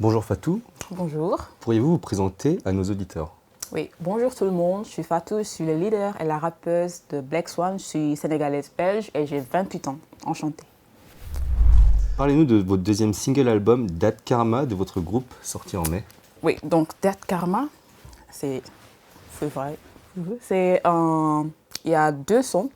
Bonjour Fatou, Bonjour. pourriez-vous vous présenter à nos auditeurs? Oui, bonjour tout le monde. Je suis Fatou, je suis le leader et la rappeuse de Black Swan. Je suis sénégalaise belge et j'ai 28 ans. Enchantée. Parlez-nous de votre deuxième single album, Date Karma, de votre groupe, sorti en mai. Oui, donc Death Karma, c'est vrai. Il y a deux sons,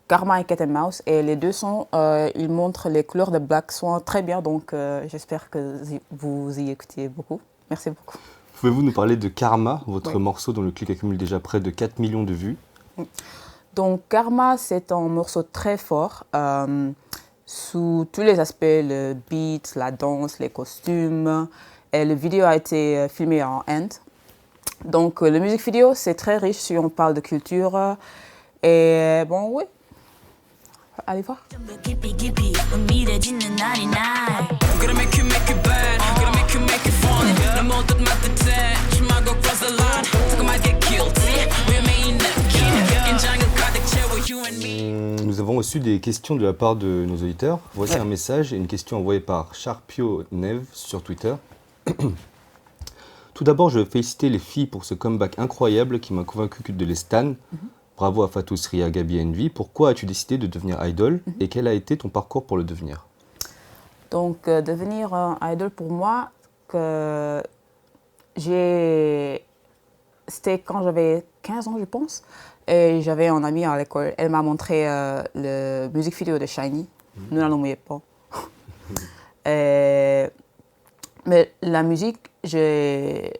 Karma et Cat and Mouse, et les deux sons, ils montrent les couleurs de Black Swan très bien, donc j'espère que vous y écoutez beaucoup. Merci beaucoup. Pouvez-vous nous parler de Karma, votre Oui. morceau dont le clip accumule déjà près de 4 millions de vues? Donc Karma, c'est un morceau très fort, sous tous les aspects, le beat, la danse, les costumes. Et le vidéo a été filmé en Inde. Donc le music vidéo, c'est très riche si on parle de culture. Et bon, oui, allez voir. Nous avons reçu des questions de la part de nos auditeurs. Voici un message et une question envoyée par Charpio Nev sur Twitter. Tout d'abord, je veux féliciter les filles pour ce comeback incroyable qui m'a convaincu de les stan. Bravo à Fatou, Sria, Gabi et Envy. Pourquoi as-tu décidé de devenir idol et quel a été ton parcours pour le devenir? Donc devenir un idol pour moi, c'était quand j'avais 15 ans, je pense. Et j'avais un ami à l'école. Elle m'a montré le music vidéo de Shiny. Nous n'en oublions pas. Mais la musique, j'ai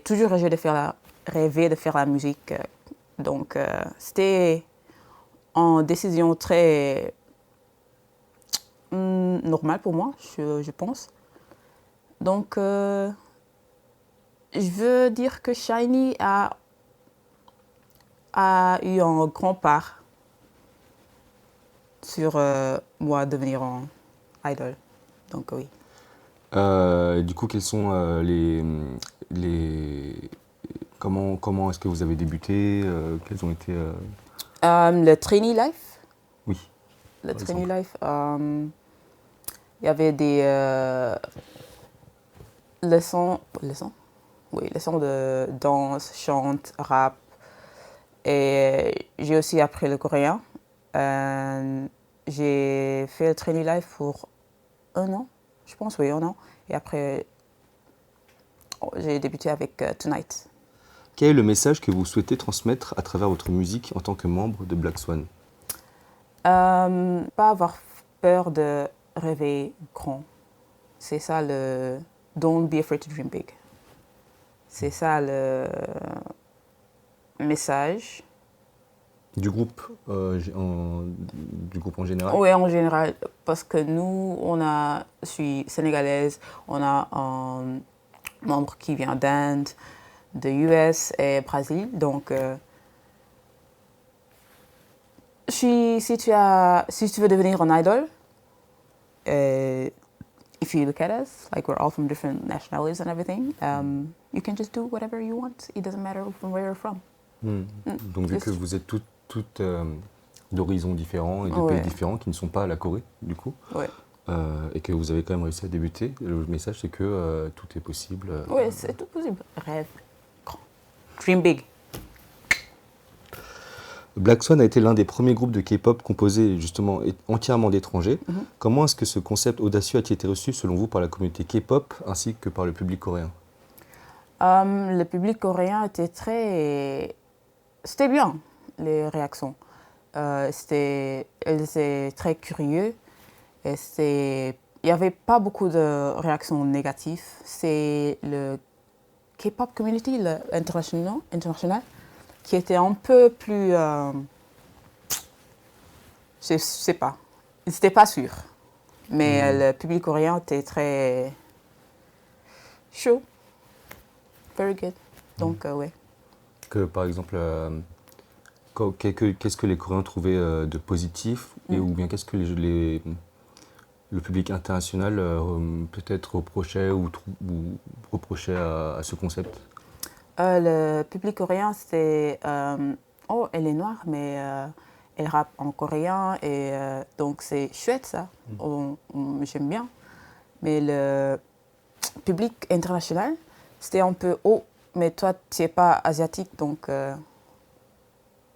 toujours rêvé de faire la musique. Donc, c'était une décision très normale pour moi, je pense. Donc, je veux dire que Shiny a eu un grand part sur moi devenir un idol. Donc, oui. Du coup, quels sont comment est-ce que vous avez débuté? Quels ont été Le trainee life. Oui. Le Par trainee exemple. life, il y avait des leçons, oui, leçons de danse, chante, rap. Et j'ai aussi appris le coréen. J'ai fait le trainee life pour 1 an, je pense, oui, 1 an. Et après, j'ai débuté avec Tonight. Quel est le message que vous souhaitez transmettre à travers votre musique en tant que membre de Black Swan? Pas avoir peur de rêver grand. C'est ça le Don't be afraid to dream big. C'est ça le message. Du groupe, du groupe en général? Oui, en général, parce que nous, je suis sénégalaise, on a un membre qui vient d'Inde, de US et Brésil. Donc, si tu veux devenir un idol, if you look at us, like we're all from different nationalities and everything, you can just do whatever you want. It doesn't matter from where you're from. Donc vu que vous êtes toutes d'horizons différents et de pays différents qui ne sont pas à la Corée, du coup, Ouais. et que vous avez quand même réussi à débuter, le message c'est que tout est possible. Oui, c'est tout possible. Rêve grand. Dream big. Black Swan a été l'un des premiers groupes de K-pop composés justement entièrement d'étrangers. Comment est-ce que ce concept audacieux a-t-il été reçu selon vous par la communauté K-pop ainsi que par le public coréen? Le public coréen était c'était bien, les réactions. Elles étaient très curieux. Et il n'y avait pas beaucoup de réactions négatives. C'est le K-pop community, international, qui était un peu plus... je sais pas. Ils n'étaient pas sûrs. Mais le public coréen était très chaud. Very good. Donc, ouais. Que par exemple, qu'est-ce que les Coréens trouvaient de positif ou bien qu'est-ce que le public international peut-être reprochait ou reprochait à ce concept? Le public coréen, c'est oh, elle est noire, mais elle rappe en coréen et donc c'est chouette ça. J'aime bien. Mais public international, c'était un peu « Oh, mais toi, tu n'es pas asiatique, donc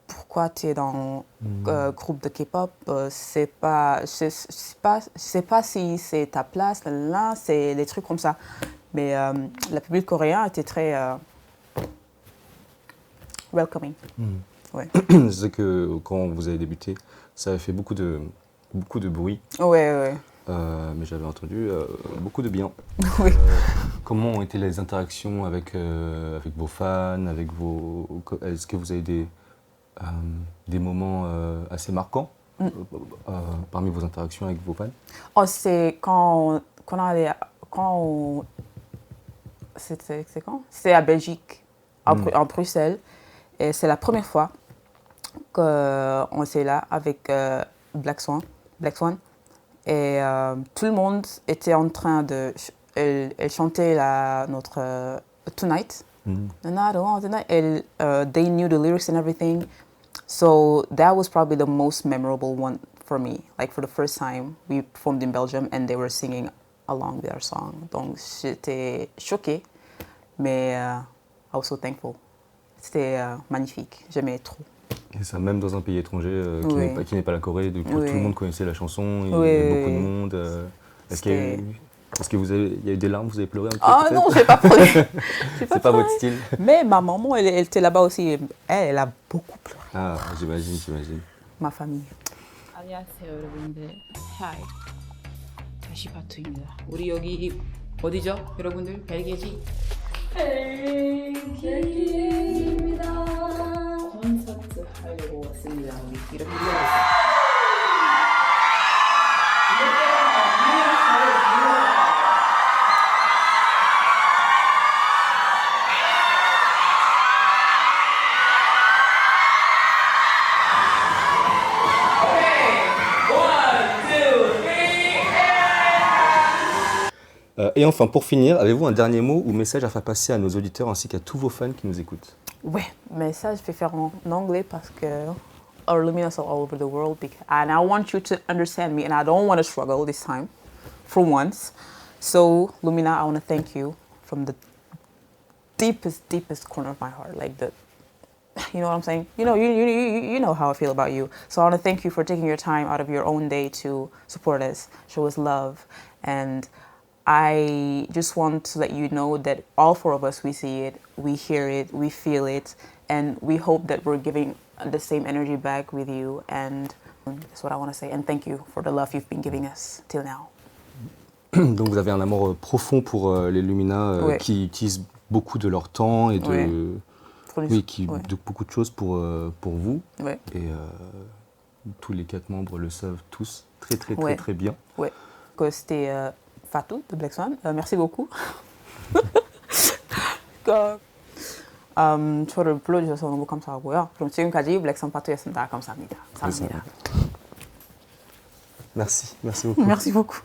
pourquoi tu es dans un groupe de K-pop c'est pas, je sais pas si c'est ta place, là, c'est des trucs comme ça. » Mais le public coréen était très welcoming. Ouais. Je sais que quand vous avez débuté, ça avait fait beaucoup de bruit. Ouais. Mais j'avais entendu beaucoup de bien. Oui. Comment ont été les interactions avec vos fans, est-ce que vous avez des moments assez marquants parmi vos interactions avec vos fans? Oh, c'est quand c'est quand? C'est à Belgique, en Bruxelles. Et c'est la première fois qu'on était là avec Black Swan. Et tout le monde était en train de... Elle chantait notre Tonight. And I don't want tonight. And they knew the lyrics and everything. So that was probably the most memorable one for me. Like for the first time, we performed in Belgium and they were singing along with our song. Donc j'étais choquée, mais I was so thankful. C'était magnifique, j'aimais trop. Et ça, même dans un pays étranger qui n'est pas la Corée, du coup, tout le monde connaissait la chanson, il y avait beaucoup de monde. Est-ce qu'il y a eu des larmes, vous avez pleuré un peu? Ah non, je n'ai pas pleuré. C'est pas votre style. Mais ma maman, elle était là-bas aussi. Elle a beaucoup pleuré. Ah, j'imagine. Ma famille. 안녕하세요 여러분들. 하이. 다시 파트입니다. 우리 여기 어디죠? 여러분들 벨기에지? 벨기에입니다. 콘서트 하려고 왔습니다. 우리 이렇게 이어졌어요. Et enfin, pour finir, avez-vous un dernier mot ou message à faire passer à nos auditeurs ainsi qu'à tous vos fans qui nous écoutent? Ouais, mais ça, je vais faire en anglais parce que our luminas are all over the world. And I want you to understand me and I don't want to struggle this time, for once. So, Lumina, I want to thank you from the deepest corner of my heart. Like you know what I'm saying? You know how I feel about you. So I want to thank you for taking your time out of your own day to support us, show us love. And I just want to let you know that all four of us, we see it, we hear it, we feel it, and we hope that we're giving the same energy back with you. And that's what I want to say. And thank you for the love you've been giving us till now. Donc vous avez un amour profond pour les Lumina qui utilisent beaucoup de leur temps et de beaucoup de choses pour vous. Ouais. Et tous les 4 membres le savent tous très bien. Ouais. Que c'était Fatou de Black Swan. Merci beaucoup. 저를 불러주셔서 너무 감사하고요. 그럼 지금까지 블랙선 파투였습니다. 감사합니다. Merci beaucoup. Merci beaucoup.